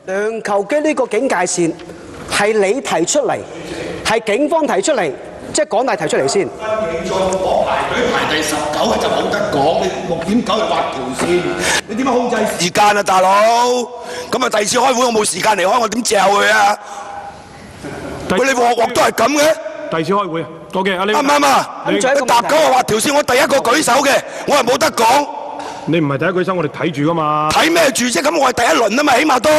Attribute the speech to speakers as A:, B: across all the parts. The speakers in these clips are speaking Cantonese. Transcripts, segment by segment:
A: 梁球基呢個警戒線係你提出嚟，係警方提出嚟，即係港大提出嚟先。
B: 記咗我排隊排第19就冇得講，你6.9就畫條線，你點樣控制時間啊，大佬？咁啊，第二次開會我冇時間嚟開，我點嚼佢啊？喂，你鑊鑊都係咁嘅。
C: 第二次開會啊，OK，啱
B: 唔啱啊？你搭9我畫條線，我第一個舉手嘅，我係冇得講。
C: 你唔係第一舉手，我哋睇住噶嘛。
B: 睇咩住啫？咁我係第一輪啊嘛，起碼都。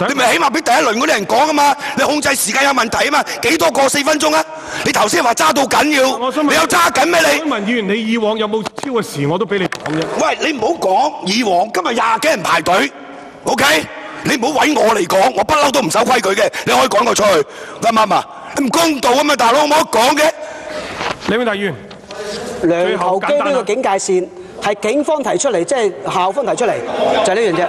B: 你咪起碼俾第一輪嗰啲人講啊嘛。你控制時間有問題啊嘛。幾多個4分鐘啊？你頭先話揸到緊要，你有揸緊咩你？
C: 問議員，你以往有冇超過時我都俾你講啫。
B: 喂，你唔好講以往，今日20幾人排隊 ，OK？ 你唔好揾我嚟講，我不嬲都唔守規矩嘅。你可以趕我出去，啱唔啱啊？唔公道啊嘛，大佬，我冇得講嘅。
C: 李永達議員，
A: 梁球基呢個警戒線係警方提出嚟，即係校方提出嚟，就係呢樣啫。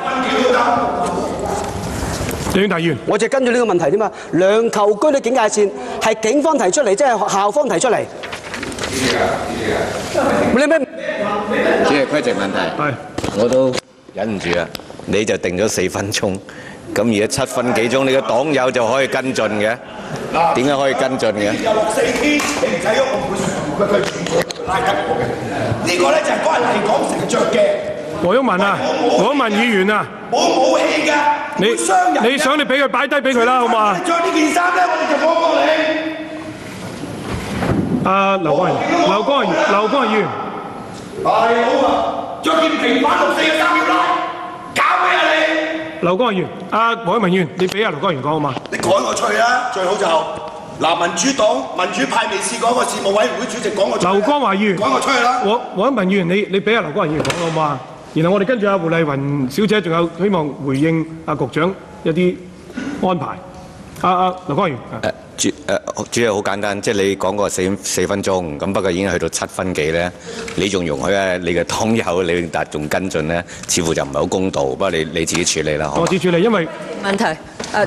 C: 李永達議員，
A: 我就跟住呢個問題啫嘛。梁球基呢警戒線係警方提出嚟，即係校方提出嚟。你咩？
D: 主席規則問題，我都忍唔住啊！你就定咗4分鐘，咁而家7分幾鐘，你嘅黨友就可以跟進嘅，點解可以跟進嘅？
B: 有6、4天，你唔使喐，我唔會佢全部拉緊我嘅。呢個咧就係嗰日嚟講成着嘅。
C: 黃毓民啊，黃毓民議員啊，
B: 冇武器㗎，
C: 你想你俾佢擺低俾佢啦，好嘛？
B: 你着呢件衫咧，我哋就放過你。
C: 劉光仁議員，
B: 大佬啊，着件平反6、4嘅衫要拉，搞咩啊你？
C: 劉光仁議員，黃毓民議員，你俾劉光仁講好嘛？
B: 你趕我出去啦，最好就嗱，民主黨、民主派未試過一個事務委員會主席趕我出去。
C: 劉光華議員，
B: 趕我出去啦。
C: 黃毓民議員，你俾劉光仁議員講好嘛？然後我哋跟住胡麗雲小姐，仲有希望回應局長一啲安排。劉光源。
D: 主要好簡單，即係你講過4分鐘，咁不過已經去到7分幾咧，你仲容許你嘅黨友李永達仲跟進咧，似乎就唔係好公道。不過你自己處理啦。
C: 我自己處理，因為
E: 問題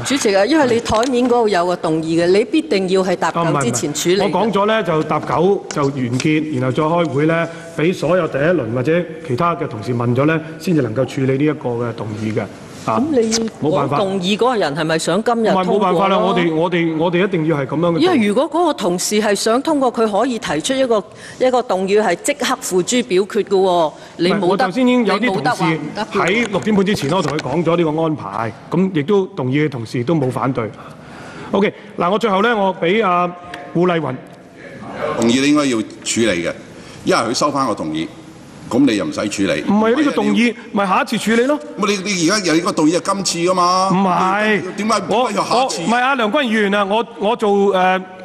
E: 主席啊，因為你台面嗰度有個動議嘅，你必定要係搭9之前處理。
C: 我講咗咧，就搭9就完結，然後再開會咧，俾所有第一輪或者其他嘅同事問咗咧，先至能夠處理呢一個嘅動議嘅。
E: 咁你
C: 冇辦法，
E: 動議嗰個人係咪想今日通過？
C: 冇辦法啦，我哋一定要係咁樣嘅。
E: 因為如果嗰個同事係想通過，佢可以提出一個動議係即刻付諸表決嘅喎。你冇得，
C: 我頭先已經有啲同事喺6點半之前，我同佢講咗呢個安排，咁亦都動議嘅同事都冇反對。OK， 嗱，我最後咧，我俾胡麗雲
F: 動議你應該要處理嘅，因為佢收翻個動議。咁你又唔使處理？唔
C: 係呢個動議，咪下一次處理咯。
F: 咁你而家有呢個動議係今次噶嘛？
C: 唔係，
F: 點解要下一次？
C: 唔係梁君議員啊，我做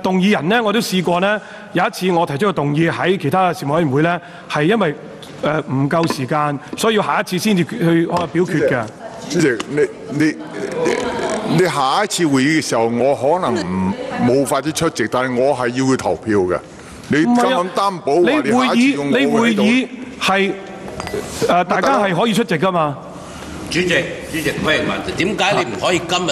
C: 動議人咧，我都試過咧。有一次我提出個動議喺其他嘅事務委員會咧，係因為唔夠時間，所以要下一次先至去表決嘅。
G: 主席，你下一次會議嘅時候，我可能冇法子出席，但係我係要去投票嘅。你咁擔保話你下一次
C: 你會議係大家係可以出席㗎嘛？
H: 主席，喂，點解你唔可以今日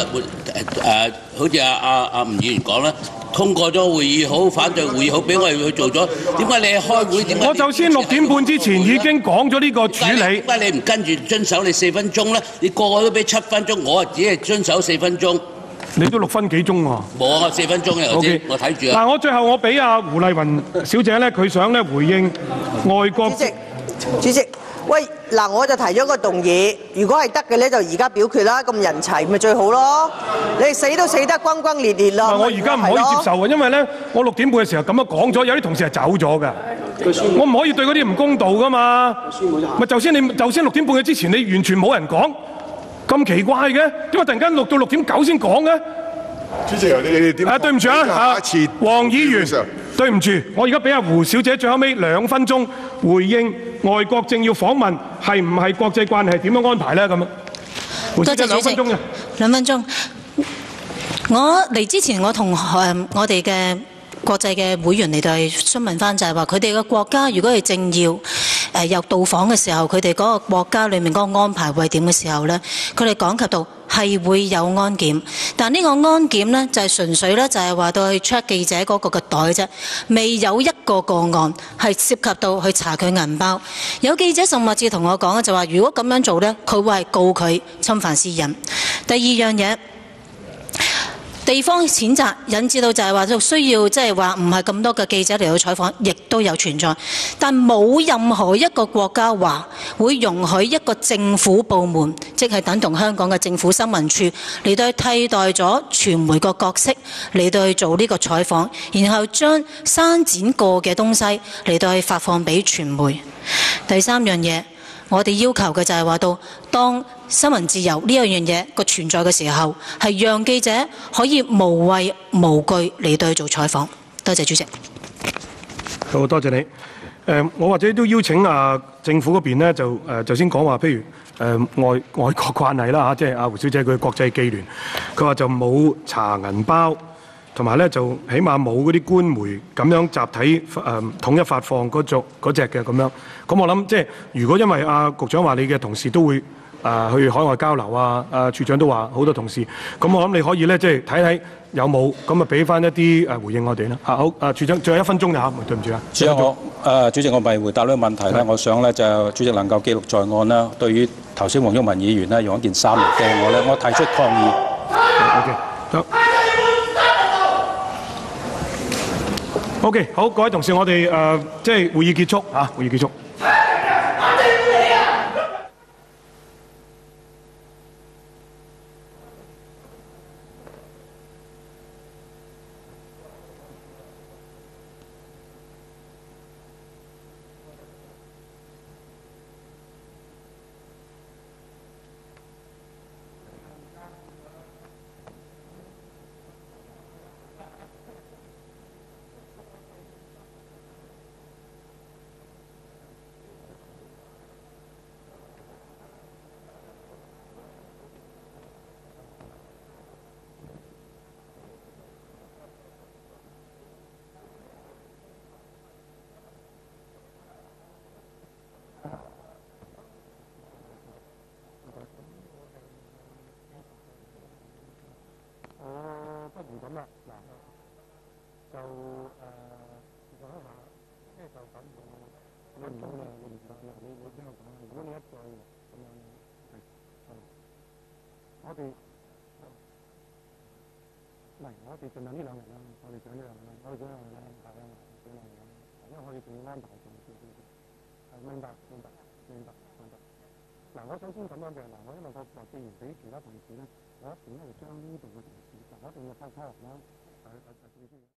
H: 好似阿吳議員講咧，通過咗會議好，反對會議好，俾我哋去做咗？點解你開會？點解？
C: 我就先6點半之前已經講咗呢個處理。
H: 點解你唔跟住遵守你4分鐘咧？你個個都俾7分鐘，我只係遵守4分鐘。
C: 你都6分幾鐘喎？
H: 冇啊，4分鐘嘅頭先，我睇住啊。
C: 嗱，我最後我俾胡麗雲小姐咧，佢想咧回應外國。
I: 主席，喂，嗱，我就提咗個動議，如果係得嘅咧，就而家表決啦，咁人齊咪最好咯。你哋死都死得轟轟烈烈咯。
C: 我而家唔可以接受啊，因為咧，我6點半嘅時候咁樣講咗，有啲同事係走咗嘅。我唔可以對嗰啲唔公道噶嘛。咪就先6點半嘅之前，你完全冇人講。咁奇怪嘅，點解突然間錄到6點9先講嘅？
G: 主席，你點？
C: 對唔住啊，黃議員，對唔住，我而家俾胡小姐最後尾2分鐘回應外國政要訪問係唔係國際慣例，係點樣安排咧？咁樣，胡小姐2分鐘嘅
J: 2分鐘。我嚟之前，我同我哋嘅國際嘅會員嚟到係詢問翻，就係話佢哋嘅國家如果係政要有到訪嘅時候，佢哋嗰個國家裏面嗰個安排會係點嘅時候呢，佢哋講及到係會有安檢，但呢個安檢呢，就係純粹呢，就係話到去 check 記者嗰個袋啫，未有一個個案係涉及到去查佢銀包。有記者甚至同我講就話如果咁樣做呢，佢會係告佢侵犯私隱。第二樣嘢。地方譴責引致到就係話需要即係話唔係咁多嘅記者嚟到採訪，亦都有存在，但冇任何一個國家話會容許一個政府部門，即係等同香港嘅政府新聞處嚟到去替代咗傳媒個角色嚟到去做呢個採訪，然後將刪剪過嘅東西嚟到去發放俾傳媒。第三樣嘢。我哋要求嘅就係話到，當新聞自由呢樣嘢個存在嘅時候，係讓記者可以無畏無懼嚟到去做採訪。多謝主席。
C: 好，多謝你。我或者都邀請政府嗰邊呢，就先講話，譬如外國慣例啦嚇，即係胡小姐佢國際記聯，佢話就冇查銀包。同埋咧，就起碼冇嗰啲官媒咁樣集體統一發放嗰隻嘅咁樣。咁我諗即係如果因為局長話你嘅同事都會去海外交流處長都話好多同事，咁我諗你可以咧即係睇睇有冇咁俾翻一啲回應我哋啦。好，處長，最後1分鐘啦嚇，對唔住啊。
K: 主席，我咪回答呢個問題咧。我想咧就主席能夠記錄在案啦。對於頭先黃毓民議員咧用一件衫嚟掟我咧，我提出抗議。
C: OK， 好。OK， 好，各位同事，我哋即係會議結束嚇，會議結束。不如咁啦，嗱，就講一下，即係就咁，你唔好啦，你唔得啦，你聽我講啦，如果你一再咁樣，我哋唔係，我哋盡量呢兩日啦，我哋盡呢兩日啦，我哋盡呢兩日啦，係啊，盡兩日啦，因為我哋仲要安排仲少少，係明白。嗱，我首先咁樣嘅，嗱，我因為既然俾其他同事咧，我一定咧就將呢度嘅同事，我一定要拋開啦，